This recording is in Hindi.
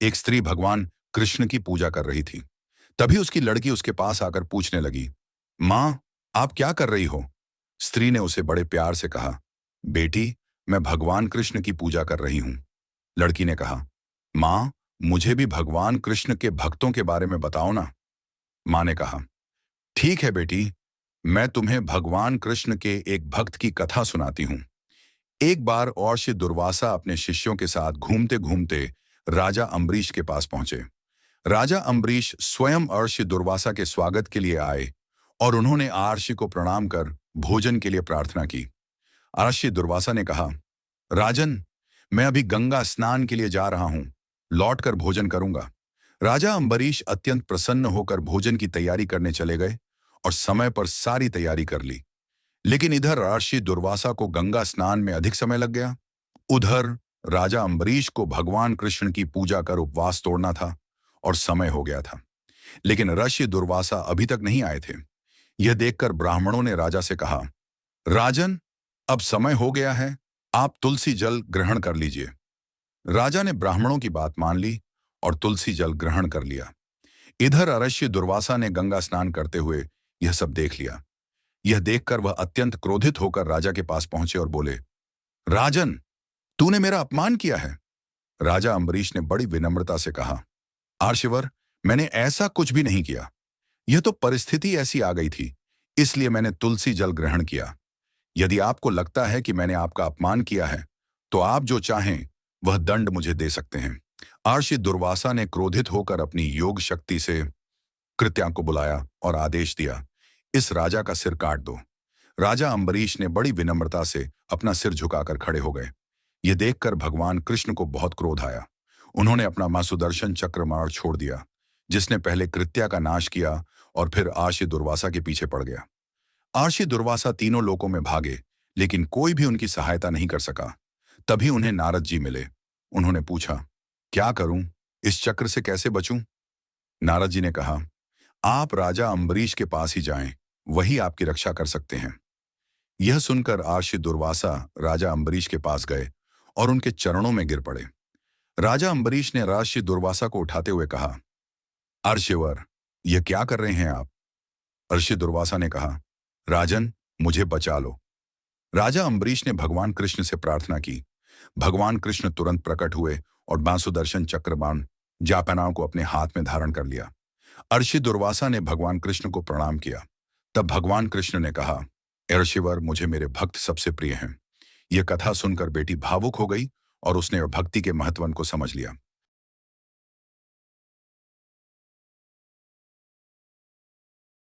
एक स्त्री भगवान कृष्ण की पूजा कर रही थी। तभी उसकी लड़की उसके पास आकर पूछने लगी, माँ, आप क्या कर रही हो? स्त्री ने उसे बड़े प्यार से कहा, बेटी, मैं भगवान कृष्ण की पूजा कर रही हूँ। लड़की ने कहा, माँ, मुझे भी भगवान कृष्ण के भक्तों के बारे में बताओ ना। माँ ने कहा, ठीक है बेटी, मैं तुम्हें भगवान कृष्ण के एक भक्त की कथा सुनाती हूँ। एक बार और दुर्वासा अपने शिष्यों के साथ घूमते घूमते राजा अम्बरीश के पास पहुंचे। राजा अम्बरीश स्वयं अर्षि दुर्वासा के स्वागत के लिए आए और उन्होंने आर्षि को प्रणाम कर भोजन के लिए प्रार्थना की। अर्षि दुर्वासा ने कहा, राजन, मैं अभी गंगा स्नान के लिए जा रहा हूं, लौटकर भोजन करूंगा। राजा अम्बरीश अत्यंत प्रसन्न होकर भोजन की तैयारी करने चले गए और समय पर सारी तैयारी कर ली। लेकिन इधर अर्षि दुर्वासा को गंगा स्नान में अधिक समय लग गया। उधर राजा अम्बरीश को भगवान कृष्ण की पूजा कर उपवास तोड़ना था और समय हो गया था। लेकिन ऋषि दुर्वासा अभी तक नहीं आए थे। यह देखकर ब्राह्मणों ने राजा से कहा, राजन, अब समय हो गया है, आप तुलसी जल ग्रहण कर लीजिए। राजा ने ब्राह्मणों की बात मान ली और तुलसी जल ग्रहण कर लिया। इधर अरश्य दुर्वासा ने गंगा स्नान करते हुए यह सब देख लिया। यह देखकर वह अत्यंत क्रोधित होकर राजा के पास पहुंचे और बोले, राजन, तूने मेरा अपमान किया है। राजा अम्बरीश ने बड़ी विनम्रता से कहा, आर्षवर, मैंने ऐसा कुछ भी नहीं किया। यह तो परिस्थिति ऐसी आ गई थी, इसलिए मैंने तुलसी जल ग्रहण किया। यदि आपको लगता है कि मैंने आपका अपमान किया है, तो आप जो चाहें वह दंड मुझे दे सकते हैं। आर्षि दुर्वासा ने क्रोधित होकर अपनी योग शक्ति से कृत्या को बुलाया और आदेश दिया, इस राजा का सिर काट दो। राजा अम्बरीश ने बड़ी विनम्रता से अपना सिर झुकाकर खड़े हो गए। यह देखकर भगवान कृष्ण को बहुत क्रोध आया। उन्होंने अपना मां सुदर्शन चक्र मार छोड़ दिया, जिसने पहले कृत्या का नाश किया और फिर आर्षि दुर्वासा के पीछे पड़ गया। आर्षि दुर्वासा तीनों लोकों में भागे, लेकिन कोई भी उनकी सहायता नहीं कर सका। तभी उन्हें नारद जी मिले। उन्होंने पूछा, क्या करूं, इस चक्र से कैसे बचूं? नारद जी ने कहा, आप राजा अम्बरीश के पास ही जाएं, वही आपकी रक्षा कर सकते हैं। यह सुनकर आर्षि दुर्वासा राजा अम्बरीश के पास गए और उनके चरणों में गिर पड़े। राजा अम्बरीश ने आर्षि दुर्वासा को उठाते हुए कहा, अर्षिवर, यह क्या कर रहे हैं आप? अर्षि दुर्वासा ने कहा, राजन, मुझे बचा लो। राजा अम्बरीश ने भगवान कृष्ण से प्रार्थना की। भगवान कृष्ण तुरंत प्रकट हुए और बांसुदर्शन चक्रबाण जापनाओं को अपने हाथ में धारण कर लिया। अर्षि दुर्वासा ने भगवान कृष्ण को प्रणाम किया। तब भगवान कृष्ण ने कहा, अर्षिवर, मुझे मेरे भक्त सबसे प्रिय हैं। यह कथा सुनकर बेटी भावुक हो गई और उसने भक्ति के महत्व को समझ लिया।